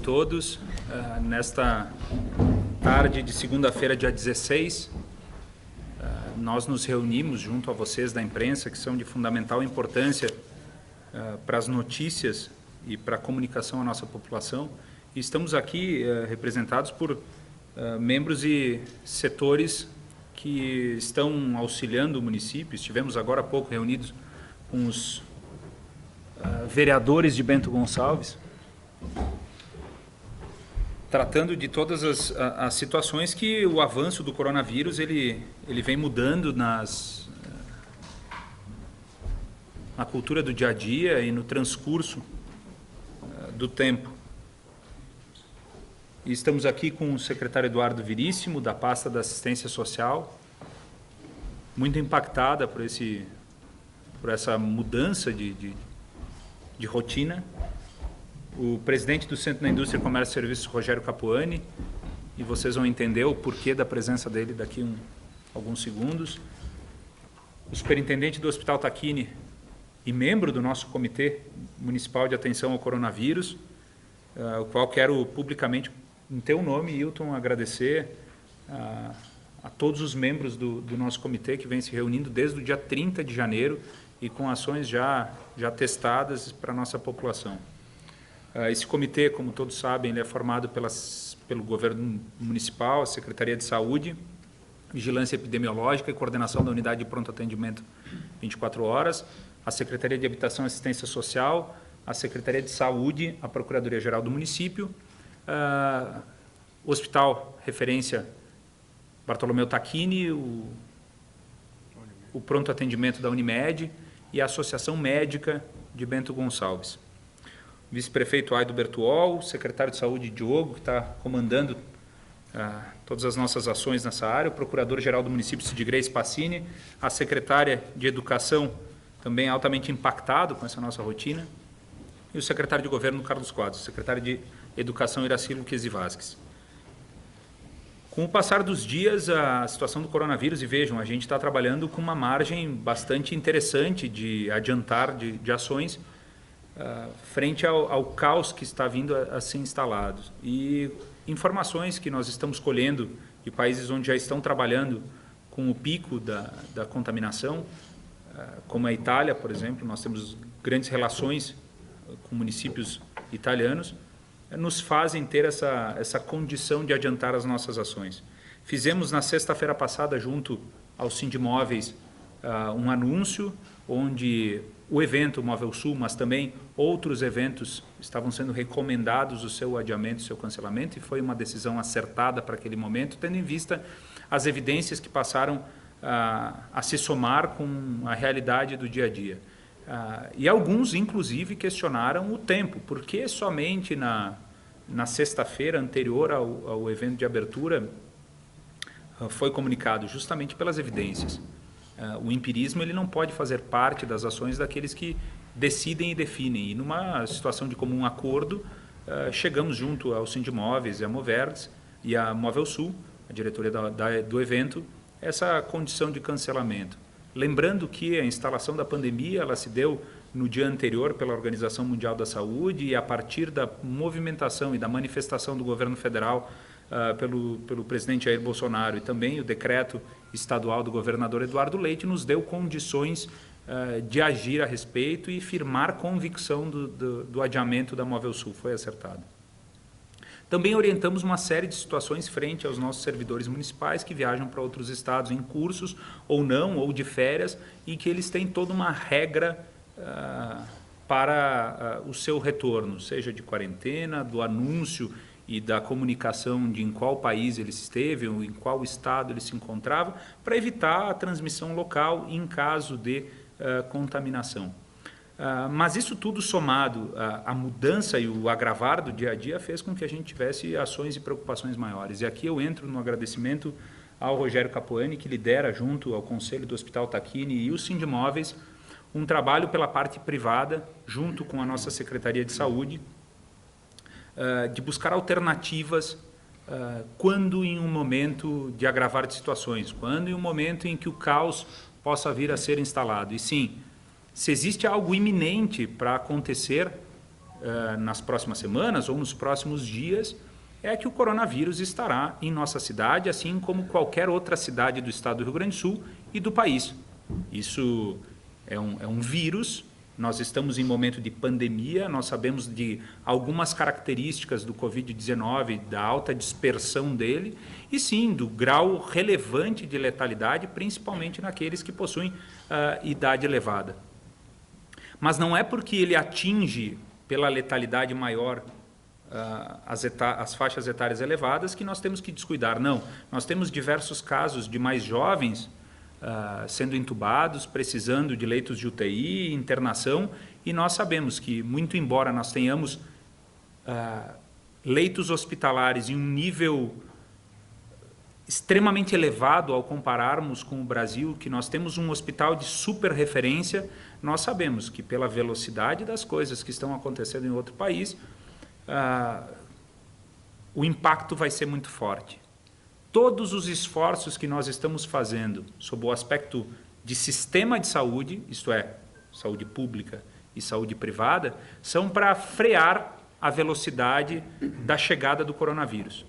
todos. Nesta tarde de segunda-feira, dia 16, nós nos reunimos junto a vocês da imprensa, que são de fundamental importância para as notícias e para a comunicação à nossa população. E estamos aqui representados por membros e setores que estão auxiliando o município. Estivemos agora há pouco reunidos com os vereadores de Bento Gonçalves, tratando de todas as situações que o avanço do coronavírus ele vem mudando na cultura do dia a dia e no transcurso do tempo. E estamos aqui com o secretário Eduardo Viríssimo, da pasta da Assistência Social, muito impactada por essa mudança de rotina. O presidente do Centro da Indústria, Comércio e Serviços, Rogério Capuani, e vocês vão entender o porquê da presença dele daqui alguns segundos. O superintendente do Hospital Tacchini e membro do nosso Comitê Municipal de Atenção ao Coronavírus, o qual quero publicamente, em teu nome, Hilton, agradecer a todos os membros do nosso comitê que vem se reunindo desde o dia 30 de janeiro e com ações já testadas para a nossa população. Esse comitê, como todos sabem, ele é formado pelo governo municipal, a Secretaria de Saúde, Vigilância Epidemiológica e Coordenação da Unidade de Pronto Atendimento 24 horas, a Secretaria de Habitação e Assistência Social, a Secretaria de Saúde, a Procuradoria-Geral do Município, o Hospital Referência Bartolomeu Tacchini, o Pronto Atendimento da Unimed e a Associação Médica de Bento Gonçalves. Vice-prefeito Aido Bertuol, secretário de Saúde Diogo, que está comandando todas as nossas ações nessa área, o procurador-geral do município Sidgrey Spassini, a secretária de Educação, também altamente impactado com essa nossa rotina, e o secretário de Governo Carlos Quadros, secretário de Educação Iracy Luquezzi Vasques. Com o passar dos dias, a situação do coronavírus, e vejam, a gente está trabalhando com uma margem bastante interessante de adiantar de ações, frente ao caos que está vindo a ser instalado. E informações que nós estamos colhendo de países onde já estão trabalhando com o pico da contaminação, como a Itália, por exemplo, nós temos grandes relações com municípios italianos, nos fazem ter essa condição de adiantar as nossas ações. Fizemos na sexta-feira passada, junto ao Sindimóveis, um anúncio onde o evento Móvel Sul, mas também outros eventos estavam sendo recomendados o seu adiamento, o seu cancelamento, e foi uma decisão acertada para aquele momento, tendo em vista as evidências que passaram a se somar com a realidade do dia a dia. E alguns, inclusive, questionaram o tempo, porque somente na sexta-feira anterior ao evento de abertura foi comunicado, justamente pelas evidências. O empirismo ele não pode fazer parte das ações daqueles que decidem e definem. E numa situação de comum acordo, chegamos junto ao Sindimóveis e a Moverdes e a Móvel Sul, a diretoria do evento, essa condição de cancelamento. Lembrando que a instalação da pandemia ela se deu no dia anterior pela Organização Mundial da Saúde e a partir da movimentação e da manifestação do governo federal pelo presidente Jair Bolsonaro e também o decreto estadual do governador Eduardo Leite nos deu condições de agir a respeito e firmar convicção do adiamento da Móvel Sul. Foi acertado. Também orientamos uma série de situações frente aos nossos servidores municipais que viajam para outros estados em cursos ou não, ou de férias, e que eles têm toda uma regra para o seu retorno, seja de quarentena, do anúncio e da comunicação de em qual país ele esteve ou em qual estado ele se encontrava, para evitar a transmissão local em caso de contaminação. Mas isso tudo somado à mudança e o agravar do dia a dia fez com que a gente tivesse ações e preocupações maiores. E aqui eu entro no agradecimento ao Rogério Capuani, que lidera junto ao Conselho do Hospital Tacchini e o Sindimóveis um trabalho pela parte privada, junto com a nossa Secretaria de Saúde, de buscar alternativas quando em um momento de agravar de situações, quando em um momento em que o caos possa vir a ser instalado. E sim, se existe algo iminente para acontecer, nas próximas semanas ou nos próximos dias é que o coronavírus estará em nossa cidade, assim como qualquer outra cidade do estado do Rio Grande do Sul e do país. Isso é um vírus, nós estamos em momento de pandemia, nós sabemos de algumas características do Covid-19, da alta dispersão dele, e sim, do grau relevante de letalidade, principalmente naqueles que possuem idade elevada. Mas não é porque ele atinge, pela letalidade maior, as faixas etárias elevadas, que nós temos que descuidar. Não, nós temos diversos casos de mais jovens sendo entubados, precisando de leitos de UTI, internação, e nós sabemos que, muito embora nós tenhamos leitos hospitalares em um nível extremamente elevado ao compararmos com o Brasil, que nós temos um hospital de super referência, nós sabemos que, pela velocidade das coisas que estão acontecendo em outro país, o impacto vai ser muito forte. Todos os esforços que nós estamos fazendo sob o aspecto de sistema de saúde, isto é, saúde pública e saúde privada, são para frear a velocidade da chegada do coronavírus.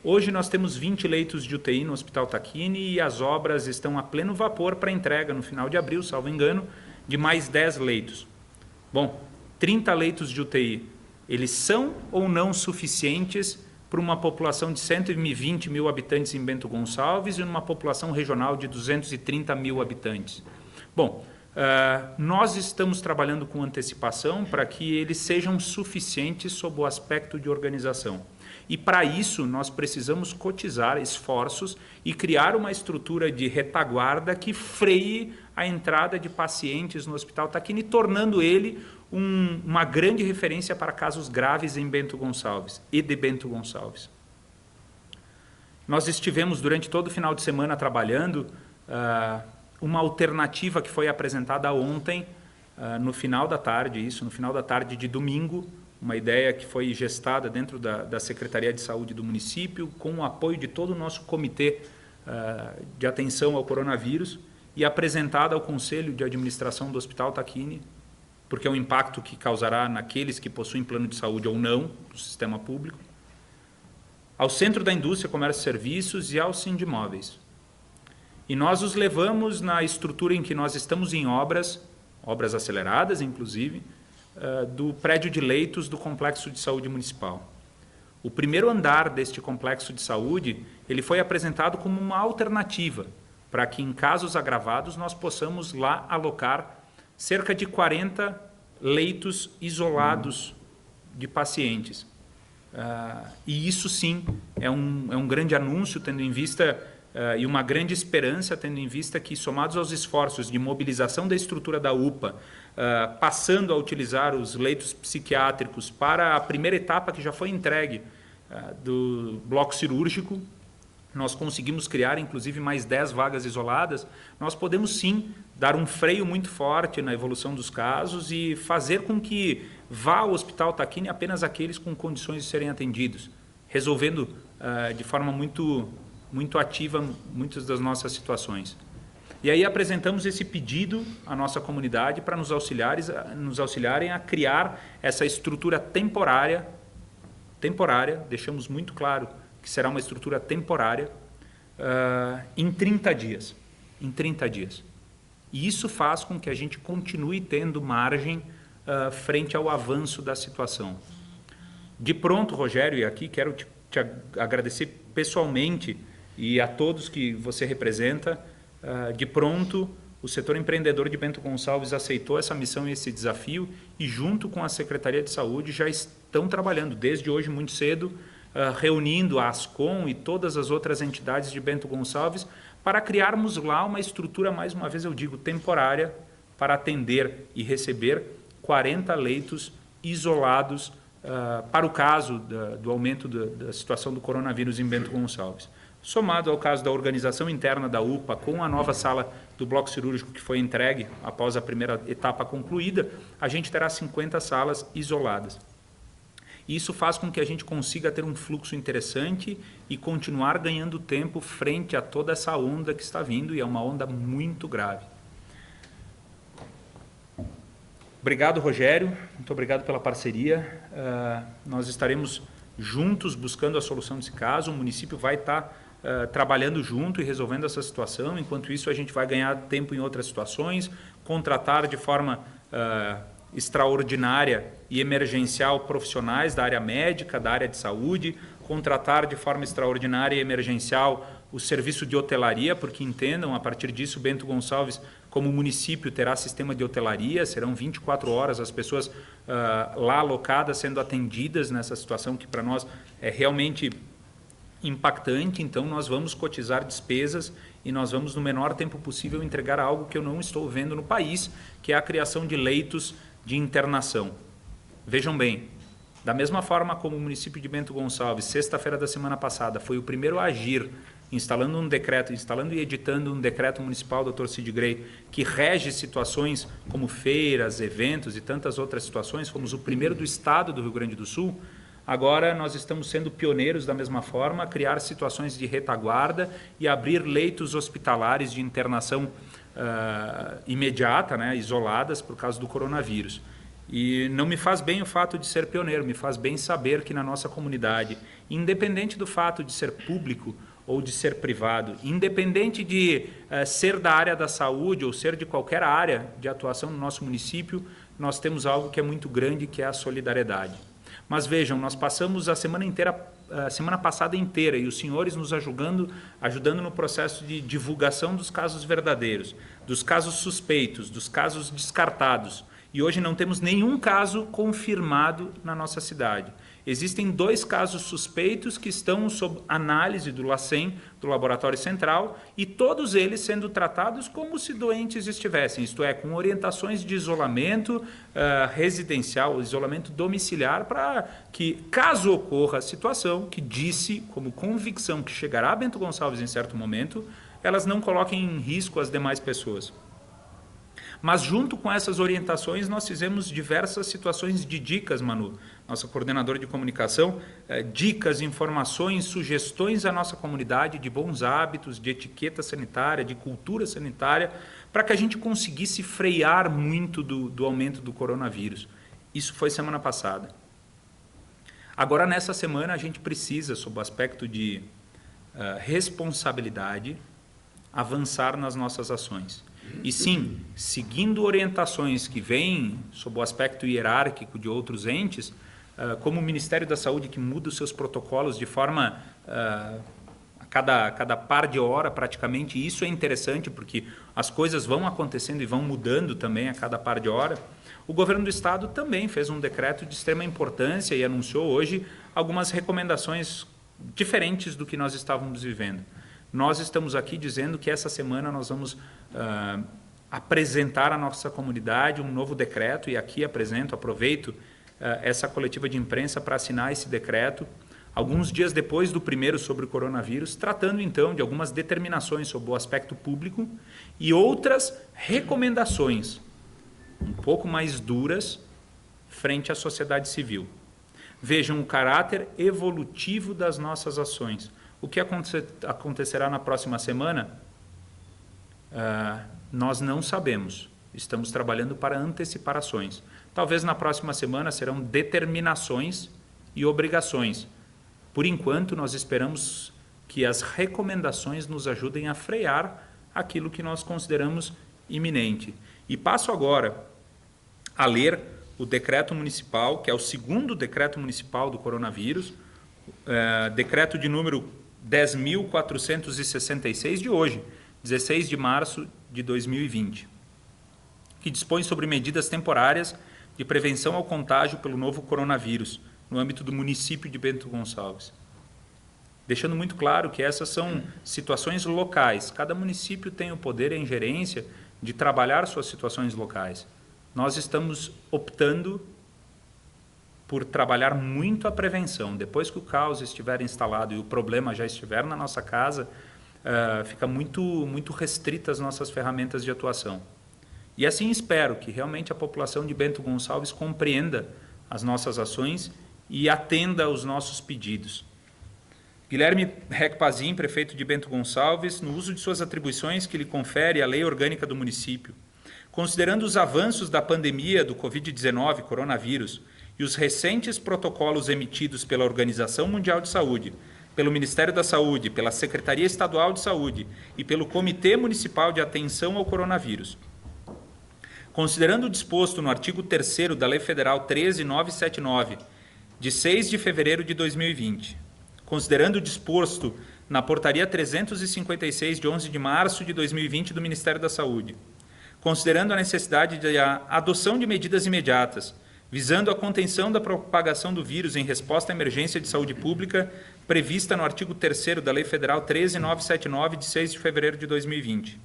Hoje nós temos 20 leitos de UTI no Hospital Tacchini e as obras estão a pleno vapor para entrega no final de abril, salvo engano, de mais 10 leitos. Bom, 30 leitos de UTI, eles são ou não suficientes para uma população de 120 mil habitantes em Bento Gonçalves e uma população regional de 230 mil habitantes? Bom, nós estamos trabalhando com antecipação para que eles sejam suficientes sob o aspecto de organização. E, para isso, nós precisamos cotizar esforços e criar uma estrutura de retaguarda que freie a entrada de pacientes no Hospital Tacchini, tornando ele uma grande referência para casos graves em Bento Gonçalves e de Bento Gonçalves. Nós estivemos durante todo o final de semana trabalhando uma alternativa que foi apresentada ontem, no final da tarde, no final da tarde de domingo, uma ideia que foi gestada dentro da Secretaria de Saúde do município, com o apoio de todo o nosso comitê de atenção ao coronavírus e apresentada ao Conselho de Administração do Hospital Tacchini, porque é um impacto que causará naqueles que possuem plano de saúde ou não, do sistema público, ao Centro da Indústria, Comércio e Serviços e ao Sindimóveis. E nós os levamos na estrutura em que nós estamos em obras aceleradas, inclusive, do prédio de leitos do Complexo de Saúde Municipal. O primeiro andar deste Complexo de Saúde, ele foi apresentado como uma alternativa para que, em casos agravados, nós possamos lá alocar cerca de 40 leitos isolados de pacientes. E isso, sim, é um grande anúncio, tendo em vista, e uma grande esperança, tendo em vista que, somados aos esforços de mobilização da estrutura da UPA, passando a utilizar os leitos psiquiátricos para a primeira etapa que já foi entregue do bloco cirúrgico, nós conseguimos criar, inclusive, mais 10 vagas isoladas, nós podemos, sim, dar um freio muito forte na evolução dos casos e fazer com que vá ao Hospital Tacchini apenas aqueles com condições de serem atendidos, resolvendo de forma muito ativa muitas das nossas situações. E aí apresentamos esse pedido à nossa comunidade para nos auxiliarem a criar essa estrutura temporária, deixamos muito claro que será uma estrutura temporária, em 30 dias. E isso faz com que a gente continue tendo margem frente ao avanço da situação. De pronto, Rogério, e aqui quero te agradecer pessoalmente e a todos que você representa, de pronto, o setor empreendedor de Bento Gonçalves aceitou essa missão e esse desafio e, junto com a Secretaria de Saúde, já estão trabalhando, desde hoje muito cedo, reunindo a Ascom e todas as outras entidades de Bento Gonçalves para criarmos lá uma estrutura, mais uma vez eu digo, temporária, para atender e receber 40 leitos isolados para o caso do aumento da situação do coronavírus em Bento Gonçalves. Somado ao caso da organização interna da UPA, com a nova sala do bloco cirúrgico que foi entregue após a primeira etapa concluída, a gente terá 50 salas isoladas. Isso faz com que a gente consiga ter um fluxo interessante e continuar ganhando tempo frente a toda essa onda que está vindo, e é uma onda muito grave. Obrigado, Rogério. Muito obrigado pela parceria. Nós estaremos juntos buscando a solução desse caso. O município vai estar trabalhando junto e resolvendo essa situação. Enquanto isso, a gente vai ganhar tempo em outras situações, contratar de forma extraordinária e emergencial profissionais da área médica, da área de saúde, contratar de forma extraordinária e emergencial o serviço de hotelaria, porque entendam, a partir disso, Bento Gonçalves, como município, terá sistema de hotelaria, serão 24 horas as pessoas lá alocadas sendo atendidas nessa situação que para nós é realmente impactante. Então nós vamos cotizar despesas e nós vamos no menor tempo possível entregar algo que eu não estou vendo no país, que é a criação de leitos de internação. Vejam bem, da mesma forma como o município de Bento Gonçalves, sexta-feira da semana passada, foi o primeiro a agir, instalando e editando um decreto municipal, Dr. Cid Grey, que rege situações como feiras, eventos e tantas outras situações, fomos o primeiro do estado do Rio Grande do Sul. Agora nós estamos sendo pioneiros da mesma forma, a criar situações de retaguarda e abrir leitos hospitalares de internação imediata, isoladas por causa do coronavírus. E não me faz bem o fato de ser pioneiro, me faz bem saber que na nossa comunidade, independente do fato de ser público ou de ser privado, independente de ser da área da saúde ou ser de qualquer área de atuação no nosso município, nós temos algo que é muito grande, que é a solidariedade. Mas vejam, nós passamos a semana passada inteira, e os senhores nos ajudando no processo de divulgação dos casos verdadeiros, dos casos suspeitos, dos casos descartados. E hoje não temos nenhum caso confirmado na nossa cidade. Existem 2 casos suspeitos que estão sob análise do LACEN, do Laboratório Central, e todos eles sendo tratados como se doentes estivessem, isto é, com orientações de isolamento residencial, isolamento domiciliar, para que, caso ocorra a situação, que disse como convicção que chegará a Bento Gonçalves em certo momento, elas não coloquem em risco as demais pessoas. Mas junto com essas orientações nós fizemos diversas situações de dicas, Manu, nossa coordenadora de comunicação, dicas, informações, sugestões à nossa comunidade de bons hábitos, de etiqueta sanitária, de cultura sanitária, para que a gente conseguisse frear muito do aumento do coronavírus. Isso foi semana passada. Agora, nessa semana, a gente precisa, sob o aspecto de responsabilidade, avançar nas nossas ações. E sim, seguindo orientações que vêm sob o aspecto hierárquico de outros entes, como o Ministério da Saúde, que muda os seus protocolos de forma a cada par de hora praticamente, e isso é interessante porque as coisas vão acontecendo e vão mudando também a cada par de hora. O governo do estado também fez um decreto de extrema importância e anunciou hoje algumas recomendações diferentes do que nós estávamos vivendo. Nós estamos aqui dizendo que essa semana nós vamos apresentar à nossa comunidade um novo decreto, e aqui aproveito essa coletiva de imprensa para assinar esse decreto, alguns dias depois do primeiro sobre o coronavírus, tratando então de algumas determinações sobre o aspecto público e outras recomendações um pouco mais duras frente à sociedade civil. Vejam o caráter evolutivo das nossas ações. O que acontecerá na próxima semana? Nós não sabemos. Estamos trabalhando para antecipar ações. Talvez na próxima semana serão determinações e obrigações. Por enquanto, nós esperamos que as recomendações nos ajudem a frear aquilo que nós consideramos iminente. E passo agora a ler o decreto municipal, que é o segundo decreto municipal do coronavírus, decreto de número 10.466 de hoje, 16 de março de 2020, que dispõe sobre medidas temporárias de prevenção ao contágio pelo novo coronavírus no âmbito do município de Bento Gonçalves. Deixando muito claro que essas são situações locais. Cada município tem o poder e a ingerência de trabalhar suas situações locais. Nós estamos optando por trabalhar muito a prevenção. Depois que o caos estiver instalado e o problema já estiver na nossa casa, fica muito restrita as nossas ferramentas de atuação. E assim espero que realmente a população de Bento Gonçalves compreenda as nossas ações e atenda aos nossos pedidos. Guilherme Recpazin, prefeito de Bento Gonçalves, no uso de suas atribuições que lhe confere a Lei Orgânica do município, Considerando os avanços da pandemia do Covid-19, coronavírus, e os recentes protocolos emitidos pela Organização Mundial de Saúde, pelo Ministério da Saúde, pela Secretaria Estadual de Saúde e pelo Comitê Municipal de Atenção ao Coronavírus. Considerando o disposto no artigo 3º da Lei Federal 13.979, de 6 de fevereiro de 2020, considerando o disposto na Portaria 356, de 11 de março de 2020 do Ministério da Saúde, considerando a necessidade da adoção de medidas imediatas, visando a contenção da propagação do vírus em resposta à emergência de saúde pública prevista no artigo 3º da Lei Federal 13.979, de 6 de fevereiro de 2020.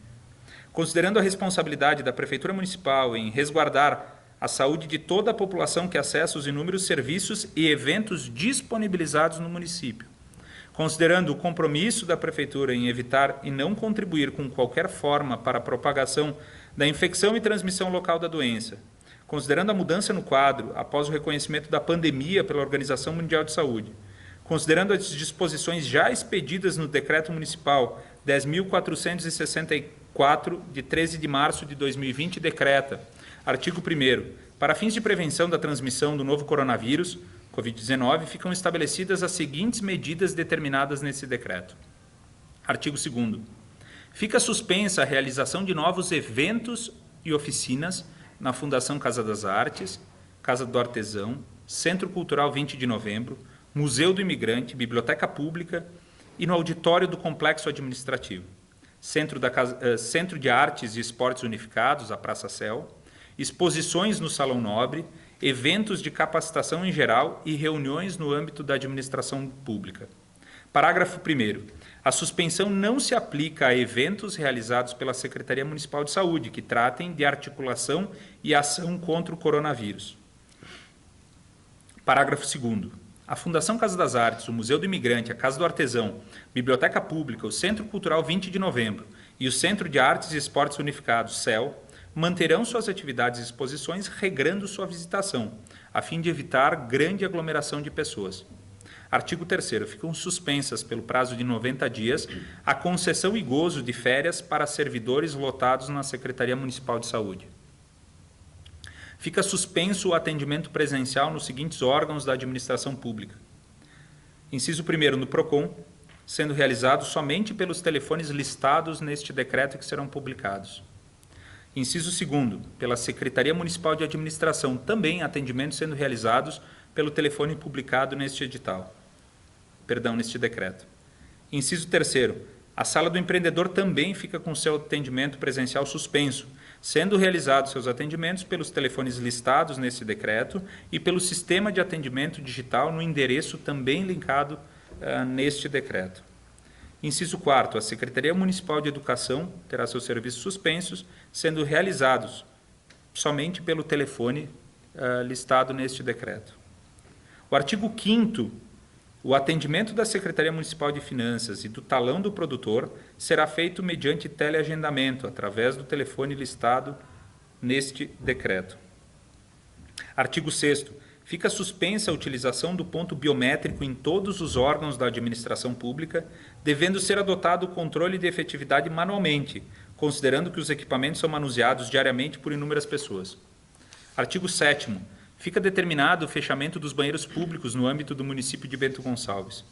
Considerando a responsabilidade da Prefeitura Municipal em resguardar a saúde de toda a população que acessa os inúmeros serviços e eventos disponibilizados no município. Considerando o compromisso da Prefeitura em evitar e não contribuir com qualquer forma para a propagação da infecção e transmissão local da doença. Considerando a mudança no quadro após o reconhecimento da pandemia pela Organização Mundial de Saúde, considerando as disposições já expedidas no Decreto Municipal 10.464, de 13 de março de 2020, decreta, artigo 1º, para fins de prevenção da transmissão do novo coronavírus, Covid-19, ficam estabelecidas as seguintes medidas determinadas nesse decreto. Artigo 2º. Fica suspensa a realização de novos eventos e oficinas na Fundação Casa das Artes, Casa do Artesão, Centro Cultural 20 de Novembro, Museu do Imigrante, Biblioteca Pública e no auditório do Complexo Administrativo, Centro de Artes e Esportes Unificados, a Praça Céu, exposições no Salão Nobre, eventos de capacitação em geral e reuniões no âmbito da administração pública. Parágrafo 1º. A suspensão não se aplica a eventos realizados pela Secretaria Municipal de Saúde que tratem de articulação e ação contra o coronavírus. Parágrafo 2º. A Fundação Casa das Artes, o Museu do Imigrante, a Casa do Artesão, Biblioteca Pública, o Centro Cultural 20 de Novembro e o Centro de Artes e Esportes Unificados, CEL, manterão suas atividades e exposições regrando sua visitação, a fim de evitar grande aglomeração de pessoas. Artigo 3º. Ficam suspensas, pelo prazo de 90 dias, a concessão e gozo de férias para servidores lotados na Secretaria Municipal de Saúde. Fica suspenso o atendimento presencial nos seguintes órgãos da administração pública. Inciso 1º, no PROCON, sendo realizado somente pelos telefones listados neste decreto que serão publicados. Inciso 2º, pela Secretaria Municipal de Administração, também atendimentos sendo realizados pelo telefone publicado neste decreto. Inciso 3º, a Sala do Empreendedor também fica com seu atendimento presencial suspenso, sendo realizados seus atendimentos pelos telefones listados nesse decreto e pelo sistema de atendimento digital no endereço também linkado neste decreto. Inciso 4º, a Secretaria Municipal de Educação terá seus serviços suspensos, sendo realizados somente pelo telefone listado neste decreto. O artigo 5º, o atendimento da Secretaria Municipal de Finanças e do talão do produtor será feito mediante teleagendamento, através do telefone listado neste decreto. Artigo 6º. Fica suspensa a utilização do ponto biométrico em todos os órgãos da administração pública, devendo ser adotado o controle de efetividade manualmente, considerando que os equipamentos são manuseados diariamente por inúmeras pessoas. Artigo 7º. Fica determinado o fechamento dos banheiros públicos no âmbito do município de Bento Gonçalves.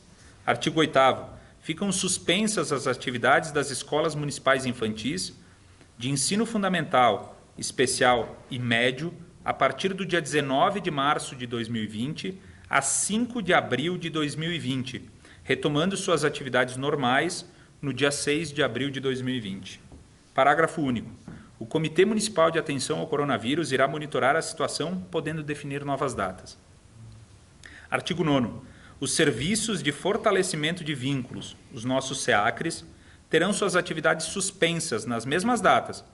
Artigo 8º. Ficam suspensas as atividades das escolas municipais infantis, de ensino fundamental, especial e médio, a partir do dia 19 de março de 2020 a 5 de abril de 2020, retomando suas atividades normais no dia 6 de abril de 2020. Parágrafo único. O Comitê Municipal de Atenção ao Coronavírus irá monitorar a situação, podendo definir novas datas. Artigo 9º. Os serviços de fortalecimento de vínculos, os nossos SEACRES, terão suas atividades suspensas nas mesmas datas.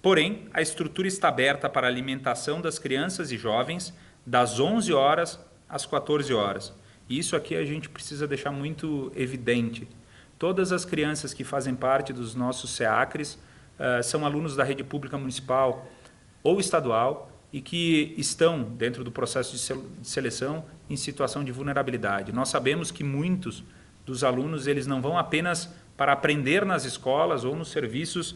Porém, a estrutura está aberta para a alimentação das crianças e jovens das 11 horas às 14 horas. E isso aqui a gente precisa deixar muito evidente. Todas as crianças que fazem parte dos nossos SEACRES são alunos da rede pública municipal ou estadual e que estão, dentro do processo de seleção, em situação de vulnerabilidade. Nós sabemos que muitos dos alunos eles não vão apenas para aprender nas escolas ou nos serviços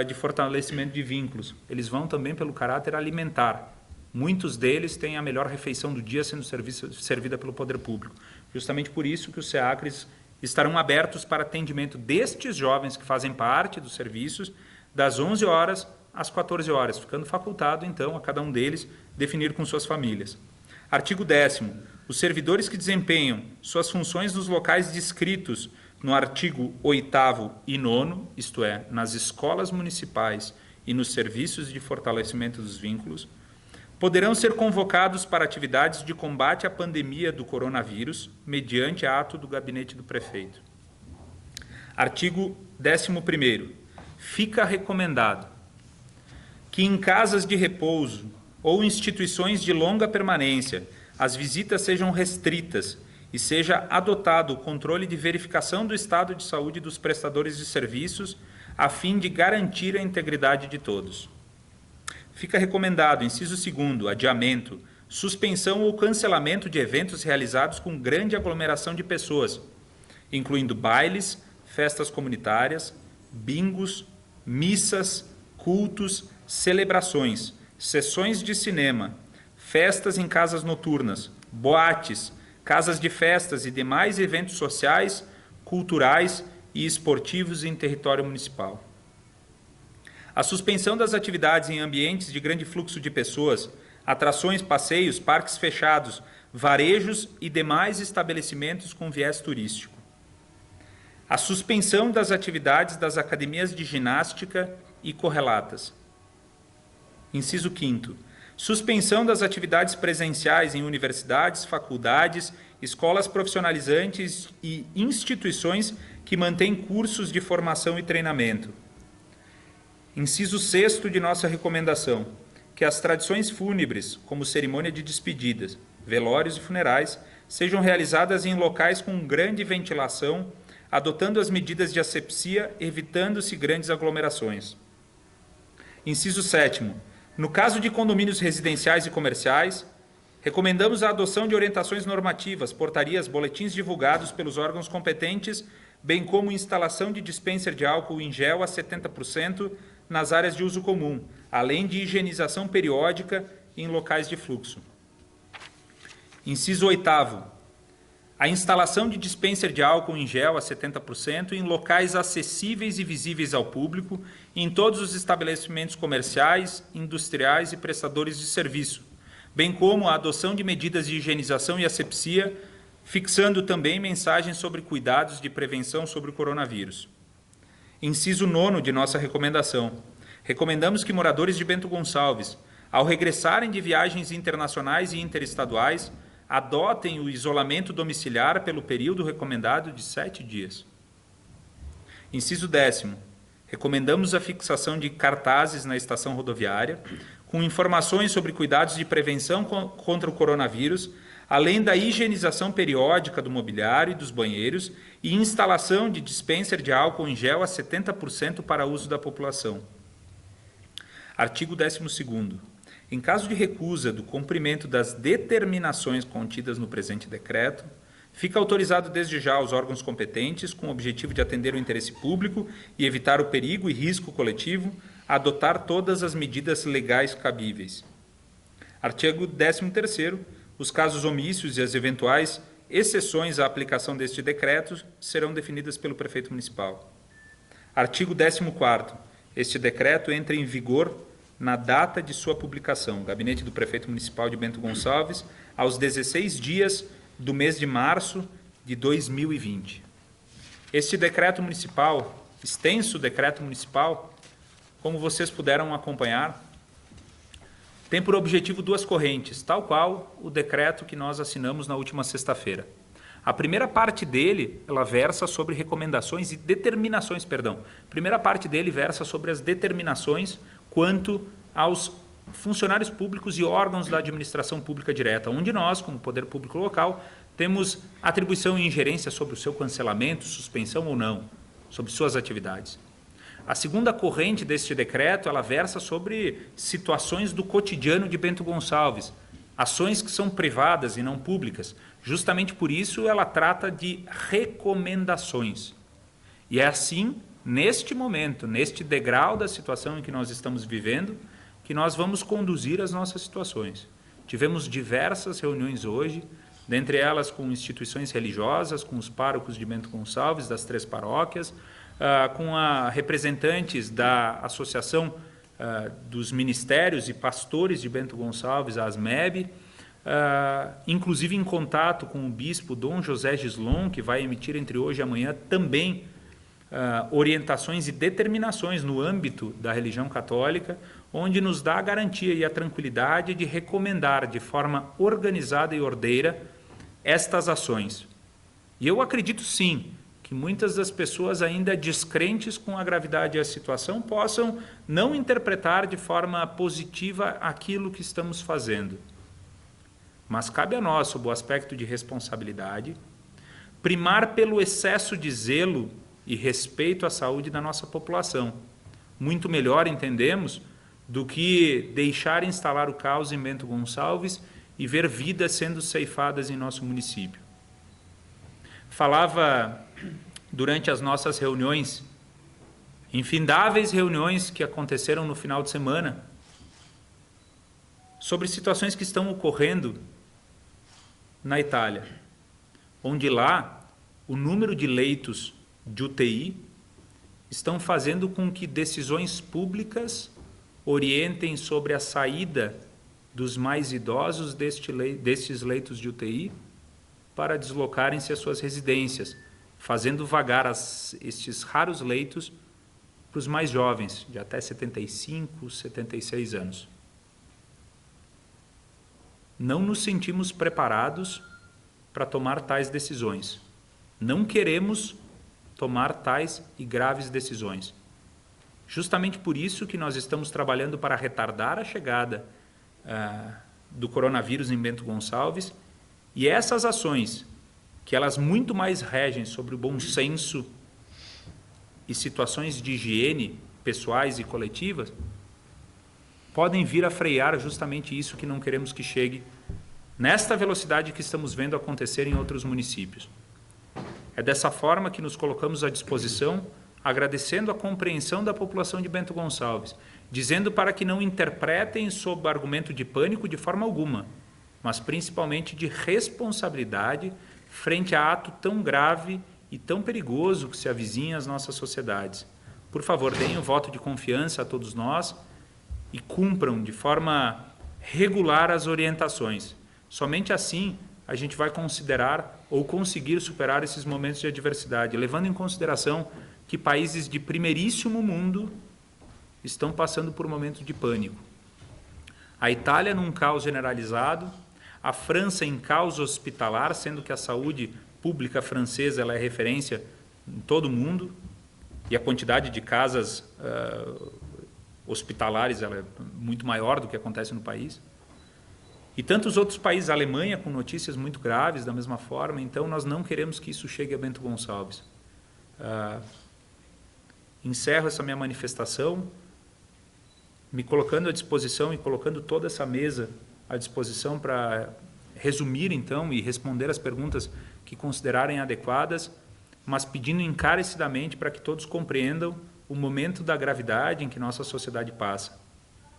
de fortalecimento de vínculos. Eles vão também pelo caráter alimentar. Muitos deles têm a melhor refeição do dia sendo servida pelo poder público. Justamente por isso que os SEACRES estarão abertos para atendimento destes jovens que fazem parte dos serviços, das 11 horas às 14 horas, ficando facultado, então, a cada um deles definir com suas famílias. Artigo 10º. Os servidores que desempenham suas funções nos locais descritos no artigo 8º e 9º, isto é, nas escolas municipais e nos serviços de fortalecimento dos vínculos, poderão ser convocados para atividades de combate à pandemia do coronavírus, mediante ato do gabinete do prefeito. Artigo 11º. Fica recomendado que em casas de repouso ou instituições de longa permanência as visitas sejam restritas e seja adotado o controle de verificação do estado de saúde dos prestadores de serviços, a fim de garantir a integridade de todos. Fica recomendado, inciso 2º, adiamento, suspensão ou cancelamento de eventos realizados com grande aglomeração de pessoas, incluindo bailes, festas comunitárias, bingos, missas, cultos, celebrações, sessões de cinema, festas em casas noturnas, boates, casas de festas e demais eventos sociais, culturais e esportivos em território municipal. A suspensão das atividades em ambientes de grande fluxo de pessoas, atrações, passeios, parques fechados, varejos e demais estabelecimentos com viés turístico. A suspensão das atividades das academias de ginástica e correlatas. Inciso 5º. Suspensão das atividades presenciais em universidades, faculdades, escolas profissionalizantes e instituições que mantêm cursos de formação e treinamento. Inciso 6º de nossa recomendação, que as tradições fúnebres, como cerimônia de despedidas, velórios e funerais, sejam realizadas em locais com grande ventilação, adotando as medidas de asepsia, evitando-se grandes aglomerações. Inciso 7º. No caso de condomínios residenciais e comerciais, recomendamos a adoção de orientações normativas, portarias, boletins divulgados pelos órgãos competentes, bem como instalação de dispenser de álcool em gel a 70% nas áreas de uso comum, além de higienização periódica em locais de fluxo. Inciso 8º. A instalação de dispenser de álcool em gel a 70% em locais acessíveis e visíveis ao público, em todos os estabelecimentos comerciais, industriais e prestadores de serviço, bem como a adoção de medidas de higienização e asepsia, fixando também mensagens sobre cuidados de prevenção sobre o coronavírus. Inciso 9º de nossa recomendação. Recomendamos que moradores de Bento Gonçalves, ao regressarem de viagens internacionais e interestaduais, adotem o isolamento domiciliar pelo período recomendado de 7 dias. Inciso 10º. Recomendamos a fixação de cartazes na estação rodoviária, com informações sobre cuidados de prevenção contra o coronavírus, além da higienização periódica do mobiliário e dos banheiros e instalação de dispenser de álcool em gel a 70% para uso da população. Artigo 12º. Em caso de recusa do cumprimento das determinações contidas no presente decreto, fica autorizado desde já os órgãos competentes, com o objetivo de atender o interesse público e evitar o perigo e risco coletivo, a adotar todas as medidas legais cabíveis. Artigo 13º. Os casos omícios e as eventuais exceções à aplicação deste decreto serão definidas pelo prefeito municipal. Artigo 14º. Este decreto entra em vigor na data de sua publicação, Gabinete do Prefeito Municipal de Bento Gonçalves, aos 16 dias do mês de março de 2020. Este decreto municipal, extenso decreto municipal, como vocês puderam acompanhar, tem por objetivo 2 correntes, tal qual o decreto que nós assinamos na última sexta-feira. A primeira parte dele, ela versa sobre recomendações e determinações, A primeira parte dele versa sobre as determinações quanto aos funcionários públicos e órgãos da administração pública direta, onde nós, como poder público local, temos atribuição e ingerência sobre o seu cancelamento, suspensão ou não, sobre suas atividades. A segunda corrente deste decreto, ela versa sobre situações do cotidiano de Bento Gonçalves, ações que são privadas e não públicas. Justamente por isso ela trata de recomendações. E é assim, neste momento, neste degrau da situação em que nós estamos vivendo, que nós vamos conduzir as nossas situações. Tivemos diversas reuniões hoje, dentre elas com instituições religiosas, com os párocos de Bento Gonçalves, das 3 paróquias, com representantes da Associação dos Ministérios e Pastores de Bento Gonçalves, a ASMEB, inclusive em contato com o bispo Dom José Gislon, que vai emitir entre hoje e amanhã também orientações e determinações no âmbito da religião católica, onde nos dá a garantia e a tranquilidade de recomendar de forma organizada e ordeira estas ações. E eu acredito sim que muitas das pessoas ainda descrentes com a gravidade da situação possam não interpretar de forma positiva aquilo que estamos fazendo. Mas cabe a nós, sob o aspecto de responsabilidade, primar pelo excesso de zelo e respeito à saúde da nossa população. Muito melhor, entendemos, do que deixar instalar o caos em Bento Gonçalves e ver vidas sendo ceifadas em nosso município. Falava durante as nossas reuniões, infindáveis reuniões que aconteceram no final de semana, sobre situações que estão ocorrendo na Itália, onde lá o número de leitos de UTI estão fazendo com que decisões públicas orientem sobre a saída dos mais idosos destes leitos de UTI para deslocarem-se às suas residências, fazendo vagar estes raros leitos para os mais jovens, de até 75, 76 anos. Não nos sentimos preparados para tomar tais decisões. Não queremos tomar tais e graves decisões. Justamente por isso que nós estamos trabalhando para retardar a chegada do coronavírus em Bento Gonçalves, e essas ações, que elas muito mais regem sobre o bom senso e situações de higiene pessoais e coletivas, podem vir a frear justamente isso que não queremos que chegue nesta velocidade que estamos vendo acontecer em outros municípios. É dessa forma que nos colocamos à disposição, agradecendo a compreensão da população de Bento Gonçalves, dizendo para que não interpretem sob argumento de pânico de forma alguma, mas principalmente de responsabilidade frente a ato tão grave e tão perigoso que se avizinha às nossas sociedades. Por favor, deem um voto de confiança a todos nós e cumpram de forma regular as orientações. Somente assim a gente vai considerar ou conseguir superar esses momentos de adversidade, levando em consideração que países de primeiríssimo mundo estão passando por momentos de pânico. A Itália num caos generalizado, a França em caos hospitalar, sendo que a saúde pública francesa ela é referência em todo o mundo, e a quantidade de casas hospitalares ela é muito maior do que acontece no país. E tantos outros países, a Alemanha com notícias muito graves da mesma forma, então nós não queremos que isso chegue a Bento Gonçalves. Encerro essa minha manifestação, me colocando à disposição e colocando toda essa mesa à disposição para resumir, então, e responder as perguntas que considerarem adequadas, mas pedindo encarecidamente para que todos compreendam o momento da gravidade em que nossa sociedade passa.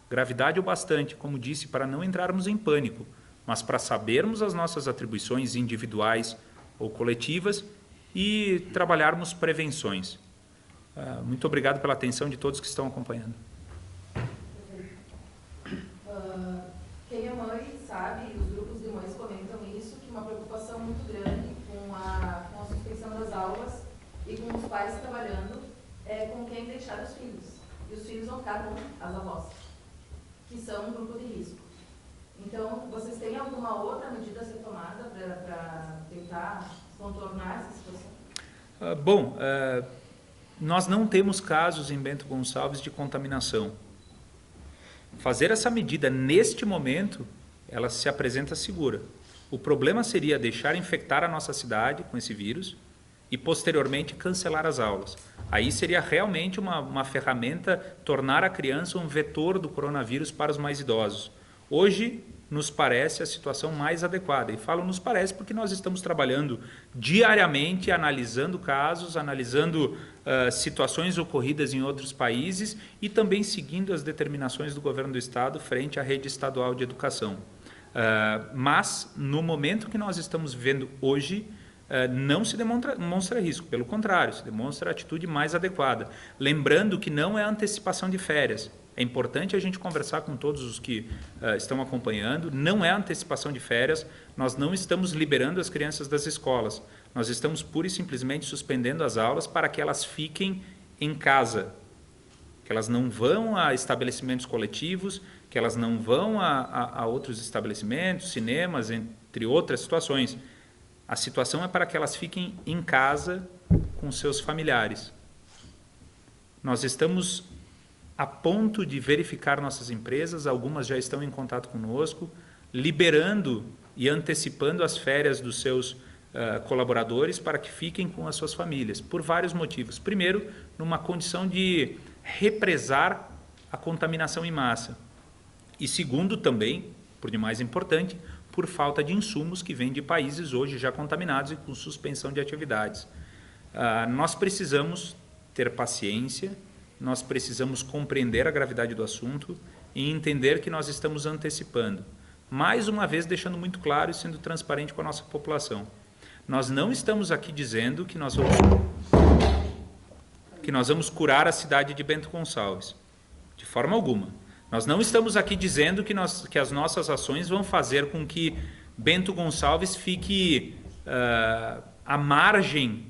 Gravidade o bastante, como disse, para não entrarmos em pânico, mas para sabermos as nossas atribuições individuais ou coletivas e trabalharmos prevenções. Muito obrigado pela atenção de todos que estão acompanhando. Quem é mãe sabe, os grupos de mães comentam isso, que uma preocupação muito grande com a suspensão das aulas e com os pais trabalhando com quem deixar os filhos. E os filhos vão ficar com as avós, que são um grupo de risco. Então, vocês têm alguma outra medida a ser tomada para tentar contornar essa situação? Nós não temos casos em Bento Gonçalves de contaminação. Fazer essa medida neste momento, ela se apresenta segura. O problema seria deixar infectar a nossa cidade com esse vírus e, posteriormente, cancelar as aulas. Aí seria realmente uma ferramenta tornar a criança um vetor do coronavírus para os mais idosos. Hoje, nos parece a situação mais adequada. E falo nos parece porque nós estamos trabalhando diariamente, analisando casos, analisando situações ocorridas em outros países e também seguindo as determinações do governo do Estado frente à rede estadual de educação. Mas, no momento que nós estamos vivendo hoje, não se demonstra risco, pelo contrário, se demonstra a atitude mais adequada. Lembrando que não é antecipação de férias. É importante a gente conversar com todos os que estão acompanhando. Não é antecipação de férias, nós não estamos liberando as crianças das escolas. Nós estamos pura e simplesmente suspendendo as aulas para que elas fiquem em casa, que elas não vão a estabelecimentos coletivos, que elas não vão a outros estabelecimentos, cinemas, entre outras situações. A situação é para que elas fiquem em casa com seus familiares. Nós estamos a ponto de verificar nossas empresas, algumas já estão em contato conosco, liberando e antecipando as férias dos seus colaboradores para que fiquem com as suas famílias, por vários motivos. Primeiro, numa condição de represar a contaminação em massa. E segundo, também, por demais importante, por falta de insumos que vêm de países hoje já contaminados e com suspensão de atividades. Nós precisamos ter paciência, nós precisamos compreender a gravidade do assunto e entender que nós estamos antecipando. Mais uma vez, deixando muito claro e sendo transparente com a nossa população. Nós não estamos aqui dizendo que nós vamos curar a cidade de Bento Gonçalves, de forma alguma. Nós não estamos aqui dizendo que as nossas ações vão fazer com que Bento Gonçalves fique à margem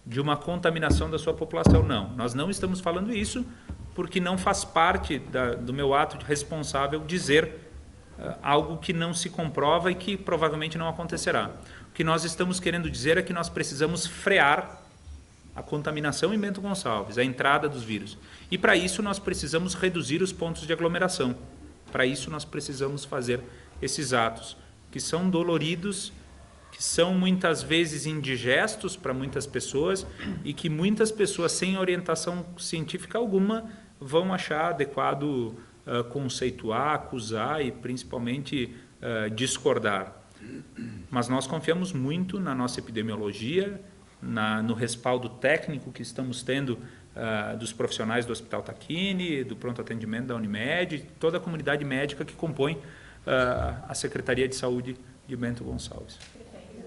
de uma contaminação da sua população, não. Nós não estamos falando isso porque não faz parte do meu ato de responsável dizer algo que não se comprova e que provavelmente não acontecerá. O que nós estamos querendo dizer é que nós precisamos frear a contaminação em Bento Gonçalves, a entrada dos vírus. E para isso nós precisamos reduzir os pontos de aglomeração. Para isso nós precisamos fazer esses atos que são doloridos, que são muitas vezes indigestos para muitas pessoas e que muitas pessoas sem orientação científica alguma vão achar adequado conceituar, acusar e principalmente discordar. Mas nós confiamos muito na nossa epidemiologia, no respaldo técnico que estamos tendo dos profissionais do Hospital Tacchini, do pronto atendimento da Unimed, toda a comunidade médica que compõe a Secretaria de Saúde de Bento Gonçalves.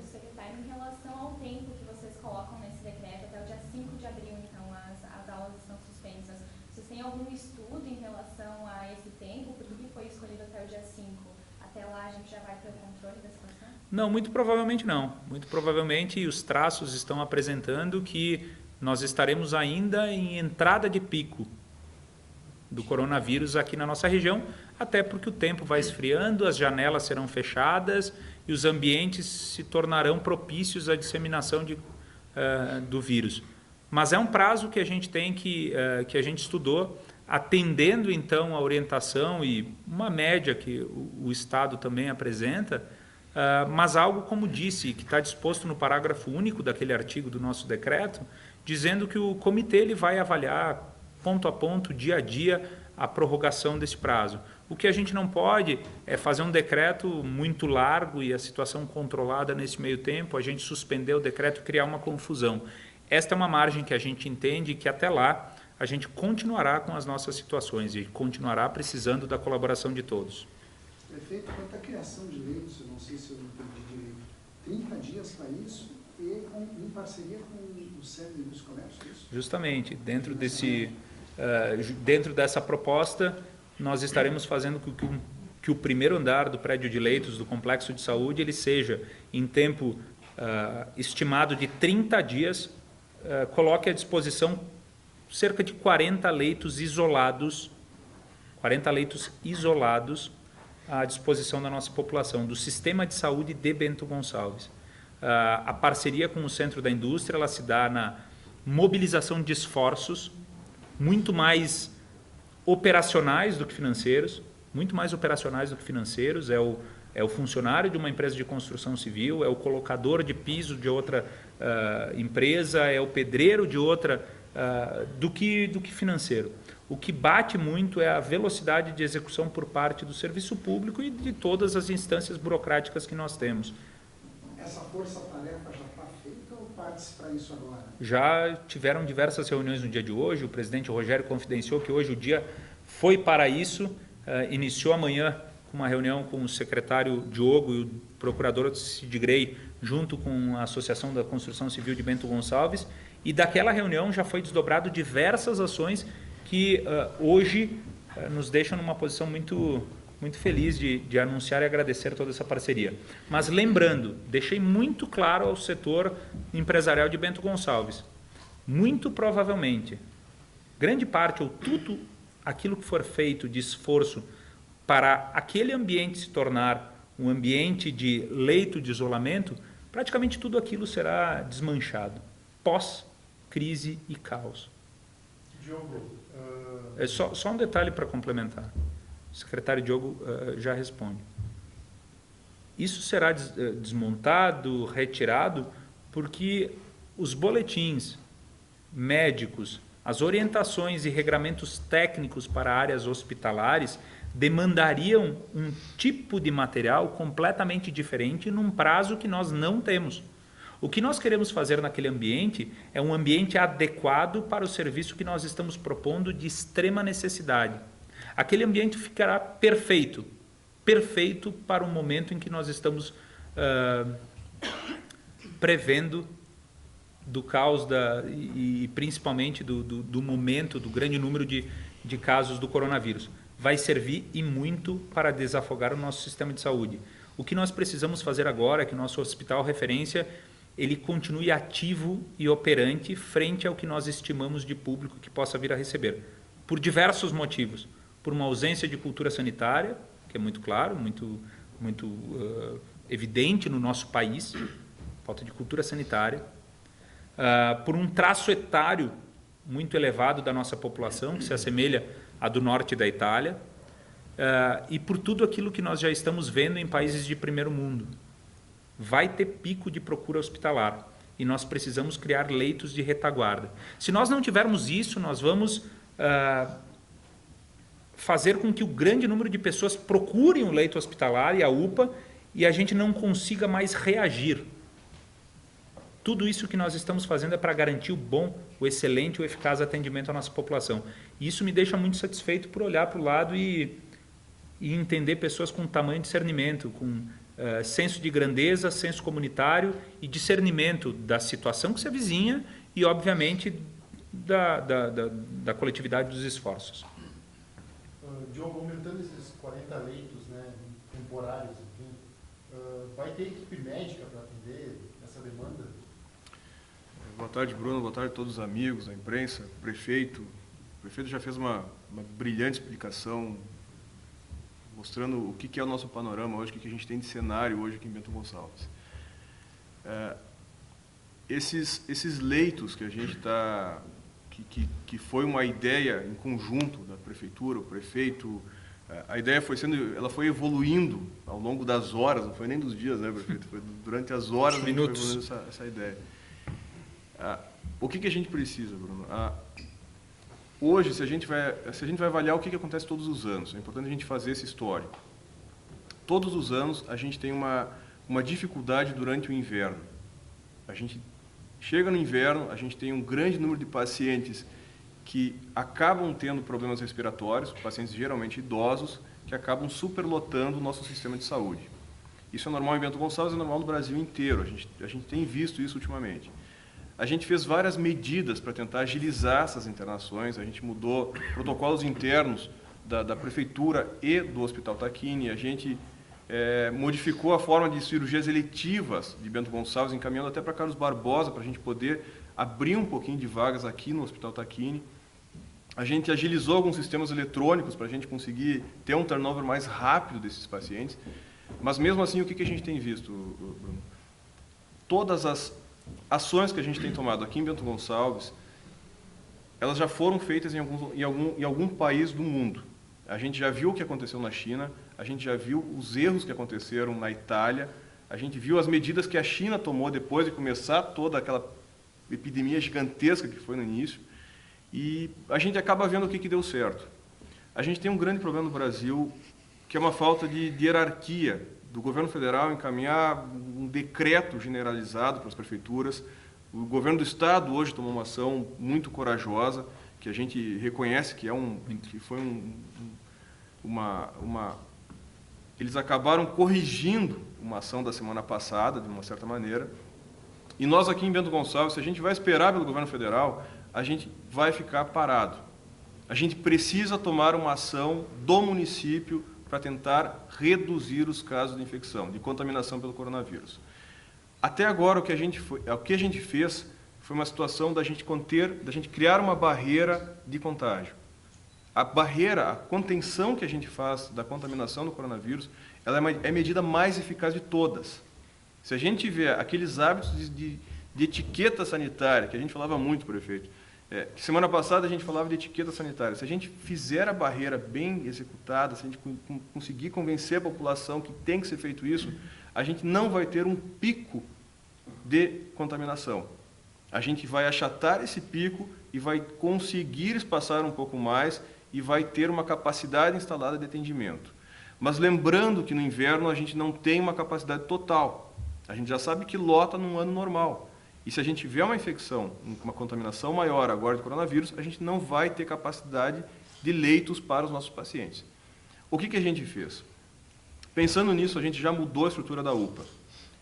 Secretário, em relação ao tempo que vocês colocam nesse decreto, até o dia 5 de abril, então, as aulas estão suspensas, vocês têm algum estudo em relação a esse tempo? Por que foi escolhido até o dia 5? Até lá a gente já vai ter o controle da situação? Não, muito provavelmente não. Muito provavelmente os traços estão apresentando que nós estaremos ainda em entrada de pico do coronavírus aqui na nossa região, até porque o tempo vai esfriando, as janelas serão fechadas e os ambientes se tornarão propícios à disseminação do vírus. Mas é um prazo que a gente tem que a gente estudou, atendendo então a orientação e uma média que o Estado também apresenta, mas algo, como disse, que está disposto no parágrafo único daquele artigo do nosso decreto, dizendo que o comitê ele vai avaliar ponto a ponto, dia a dia, a prorrogação desse prazo. O que a gente não pode é fazer um decreto muito largo e a situação controlada nesse meio tempo, a gente suspender o decreto e criar uma confusão. Esta é uma margem que a gente entende que até lá a gente continuará com as nossas situações e continuará precisando da colaboração de todos. Prefeito, quanto à criação de leitos, eu não sei se eu entendi direito, 30 dias para isso e em parceria com o Centro de Indústria e Comércio, é isso? Justamente, dentro dessa proposta, nós estaremos fazendo com que o primeiro andar do prédio de leitos do complexo de saúde ele seja, em tempo estimado de 30 dias, coloque à disposição cerca de 40 leitos isolados à disposição da nossa população, do sistema de saúde de Bento Gonçalves. A parceria com o Centro da Indústria ela se dá na mobilização de esforços muito mais operacionais do que financeiros, é o funcionário de uma empresa de construção civil, é o colocador de piso de outra empresa, é o pedreiro de outra, do que financeiro. O que bate muito é a velocidade de execução por parte do serviço público e de todas as instâncias burocráticas que nós temos. Essa força-tarefa já está feita ou parte-se para isso agora? Já tiveram diversas reuniões no dia de hoje, o presidente Rogério confidenciou que hoje o dia foi para isso, iniciou amanhã com uma reunião com o secretário Diogo e o procurador Cid Grey, junto com a Associação da Construção Civil de Bento Gonçalves, e daquela reunião já foi desdobrado diversas ações que hoje nos deixam numa posição muito feliz de anunciar e agradecer toda essa parceria. Mas lembrando, deixei muito claro ao setor empresarial de Bento Gonçalves, muito provavelmente, grande parte ou tudo aquilo que for feito de esforço para aquele ambiente se tornar um ambiente de leito de isolamento, praticamente tudo aquilo será desmanchado, pós-crise e caos. Diogo, Só um detalhe para complementar. O secretário Diogo já responde. Isso será desmontado, retirado, porque os boletins médicos, as orientações e regramentos técnicos para áreas hospitalares demandariam um tipo de material completamente diferente num prazo que nós não temos. O que nós queremos fazer naquele ambiente é um ambiente adequado para o serviço que nós estamos propondo de extrema necessidade. Aquele ambiente ficará perfeito para o momento em que nós estamos prevendo do caos e principalmente do momento, do grande número de casos do coronavírus. Vai servir e muito para desafogar o nosso sistema de saúde. O que nós precisamos fazer agora é que o nosso hospital referência ele continue ativo e operante frente ao que nós estimamos de público que possa vir a receber. Por diversos motivos. Por uma ausência de cultura sanitária, que é muito claro, muito evidente no nosso país, falta de cultura sanitária, por um traço etário muito elevado da nossa população, que se assemelha à do norte da Itália, e por tudo aquilo que nós já estamos vendo em países de primeiro mundo. Vai ter pico de procura hospitalar e nós precisamos criar leitos de retaguarda. Se nós não tivermos isso, nós vamos fazer com que o grande número de pessoas procurem um leito hospitalar e a UPA e a gente não consiga mais reagir. Tudo isso que nós estamos fazendo é para garantir o bom, o excelente, o eficaz atendimento à nossa população. E isso me deixa muito satisfeito por olhar para o lado e entender pessoas com tamanho de discernimento, com senso de grandeza, senso comunitário e discernimento da situação que se avizinha e, obviamente, da coletividade dos esforços. Diogo, aumentando esses 40 leitos, né, temporários, enfim, vai ter equipe médica para atender essa demanda? Boa tarde, Bruno. Boa tarde a todos os amigos, a imprensa, o prefeito. O prefeito já fez uma brilhante explicação, mostrando o que é o nosso panorama hoje, o que a gente tem de cenário hoje aqui em Bento Gonçalves. Esses leitos que a gente está... Que foi uma ideia em conjunto da prefeitura, o prefeito, a ideia ela foi evoluindo ao longo das horas, não foi nem dos dias, né, prefeito? Foi durante as horas que a gente foi evoluindo essa ideia. O que a gente precisa, Bruno? Hoje, se a gente vai avaliar o que acontece todos os anos, é importante a gente fazer esse histórico. Todos os anos a gente tem uma dificuldade durante o inverno. A gente chega no inverno, a gente tem um grande número de pacientes que acabam tendo problemas respiratórios, pacientes geralmente idosos, que acabam superlotando o nosso sistema de saúde. Isso é normal em Bento Gonçalves, é normal no Brasil inteiro, a gente tem visto isso ultimamente. A gente fez várias medidas para tentar agilizar essas internações, a gente mudou protocolos internos da prefeitura e do Hospital Tacchini, a gente modificou a forma de cirurgias eletivas de Bento Gonçalves, encaminhando até para Carlos Barbosa, para a gente poder abrir um pouquinho de vagas aqui no Hospital Tacchini. A gente agilizou alguns sistemas eletrônicos para a gente conseguir ter um turnover mais rápido desses pacientes. Mas mesmo assim, o que a gente tem visto, Bruno? Todas as ações que a gente tem tomado aqui em Bento Gonçalves, elas já foram feitas em algum país do mundo. A gente já viu o que aconteceu na China, a gente já viu os erros que aconteceram na Itália, a gente viu as medidas que a China tomou depois de começar toda aquela epidemia gigantesca que foi no início. E a gente acaba vendo o que deu certo. A gente tem um grande problema no Brasil, que é uma falta de hierarquia do governo federal encaminhar um decreto generalizado para as prefeituras. O governo do estado hoje tomou uma ação muito corajosa, que a gente reconhece que foi eles acabaram corrigindo uma ação da semana passada, de uma certa maneira. E nós aqui em Bento Gonçalves, se a gente vai esperar pelo governo federal, a gente vai ficar parado. A gente precisa tomar uma ação do município para tentar reduzir os casos de infecção, de contaminação pelo coronavírus. Até agora, o que a gente fez foi uma situação da gente criar uma barreira de contágio. A contenção que a gente faz da contaminação do coronavírus, ela é a medida mais eficaz de todas. Se a gente tiver aqueles hábitos de etiqueta sanitária, que a gente falava muito, prefeito, semana passada a gente falava de etiqueta sanitária, se a gente fizer a barreira bem executada, se a gente conseguir convencer a população que tem que ser feito isso, a gente não vai ter um pico de contaminação. A gente vai achatar esse pico e vai conseguir espaçar um pouco mais e vai ter uma capacidade instalada de atendimento. Mas lembrando que no inverno a gente não tem uma capacidade total. A gente já sabe que lota num ano normal. E se a gente tiver uma infecção, uma contaminação maior agora de coronavírus, a gente não vai ter capacidade de leitos para os nossos pacientes. O que a gente fez? Pensando nisso, a gente já mudou a estrutura da UPA.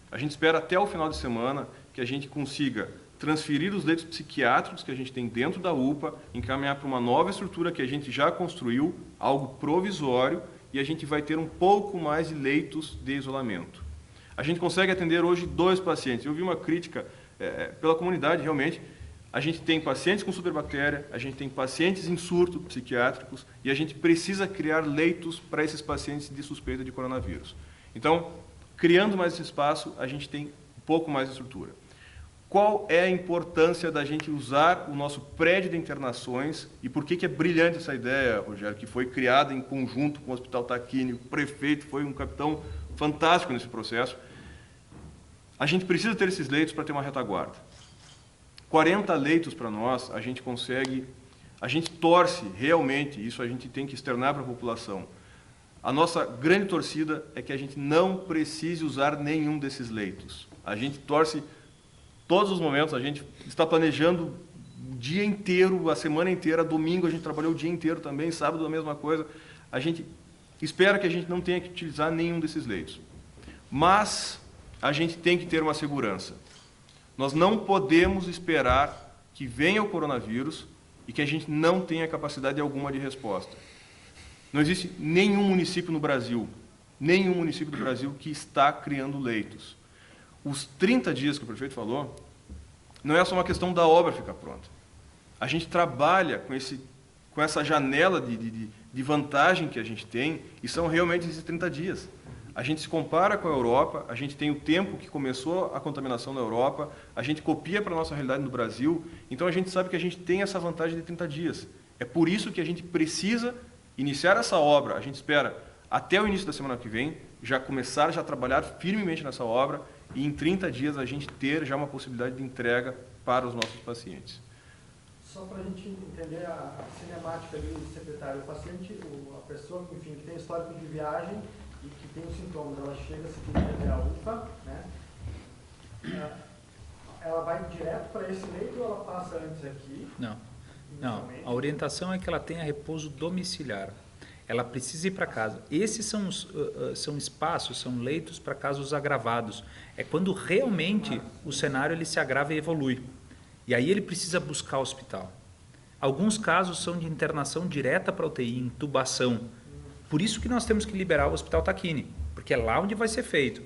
A gente espera até o final de semana que a gente consiga transferir os leitos psiquiátricos que a gente tem dentro da UPA, encaminhar para uma nova estrutura que a gente já construiu, algo provisório, e a gente vai ter um pouco mais de leitos de isolamento. A gente consegue atender hoje 2 pacientes. Eu vi uma crítica pela comunidade, realmente. A gente tem pacientes com superbactéria, a gente tem pacientes em surto psiquiátricos e a gente precisa criar leitos para esses pacientes de suspeita de coronavírus. Então, criando mais esse espaço, a gente tem um pouco mais de estrutura. Qual é a importância da gente usar o nosso prédio de internações e por que é brilhante essa ideia, Rogério, que foi criada em conjunto com o Hospital Tacchini, o prefeito foi um capitão fantástico nesse processo. A gente precisa ter esses leitos para ter uma retaguarda. 40 leitos para nós, a gente torce realmente, isso a gente tem que externar para a população. A nossa grande torcida é que a gente não precise usar nenhum desses leitos. A gente torce todos os momentos, a gente está planejando o dia inteiro, a semana inteira, domingo a gente trabalhou o dia inteiro também, sábado a mesma coisa. A gente espera que a gente não tenha que utilizar nenhum desses leitos. Mas a gente tem que ter uma segurança. Nós não podemos esperar que venha o coronavírus e que a gente não tenha capacidade alguma de resposta. Não existe nenhum município no Brasil, que está criando leitos. Os 30 dias que o prefeito falou, não é só uma questão da obra ficar pronta. A gente trabalha com essa janela de vantagem que a gente tem, e são realmente esses 30 dias. A gente se compara com a Europa, a gente tem o tempo que começou a contaminação na Europa, a gente copia para a nossa realidade no Brasil, então a gente sabe que a gente tem essa vantagem de 30 dias. É por isso que a gente precisa iniciar essa obra, a gente espera até o início da semana que vem, já trabalhar firmemente nessa obra e em 30 dias a gente ter já uma possibilidade de entrega para os nossos pacientes. Só para a gente entender a cinemática ali, secretário, o paciente, a pessoa enfim, que tem histórico de viagem e que tem os sintomas, ela chega a seguir até a UPA, né? Ela vai direto para esse leito ou ela passa antes aqui? Não, a orientação é que ela tenha repouso domiciliar. Ela precisa ir para casa. Esses são espaços, são leitos para casos agravados. É quando realmente o cenário ele se agrava e evolui. E aí ele precisa buscar o hospital. Alguns casos são de internação direta para UTI, intubação. Por isso que nós temos que liberar o Hospital Tacchini, porque é lá onde vai ser feito.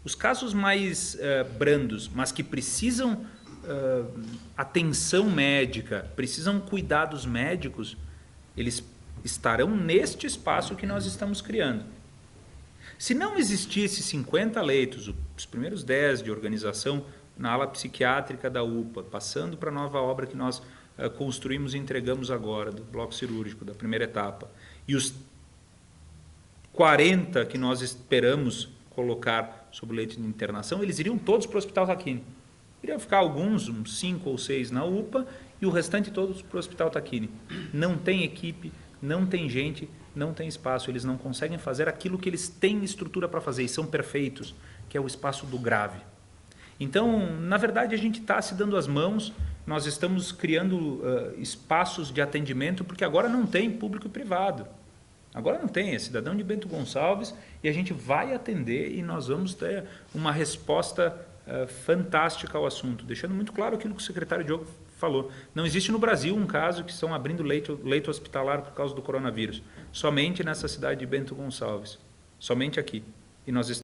Os casos mais brandos, mas que precisam atenção médica, precisam cuidados médicos, eles estarão neste espaço que nós estamos criando. Se não existisse 50 leitos, os primeiros 10 de organização na ala psiquiátrica da UPA, passando para a nova obra que nós construímos e entregamos agora, do bloco cirúrgico, da primeira etapa, e os 40 que nós esperamos colocar sobre o leito de internação, eles iriam todos para o Hospital Tacchini. Iriam ficar alguns, uns 5 ou 6 na UPA, e o restante todos para o Hospital Tacchini. Não tem equipe, não tem gente, não tem espaço, eles não conseguem fazer aquilo que eles têm estrutura para fazer e são perfeitos, que é o espaço do grave. Então, na verdade, a gente está se dando as mãos, nós estamos criando espaços de atendimento, porque agora não tem público e privado. Agora não tem, é cidadão de Bento Gonçalves e a gente vai atender e nós vamos ter uma resposta fantástica ao assunto, deixando muito claro aquilo que o secretário Diogo falou. Não existe no Brasil um caso que estão abrindo leito hospitalar por causa do coronavírus. Somente nessa cidade de Bento Gonçalves. Somente aqui. E nós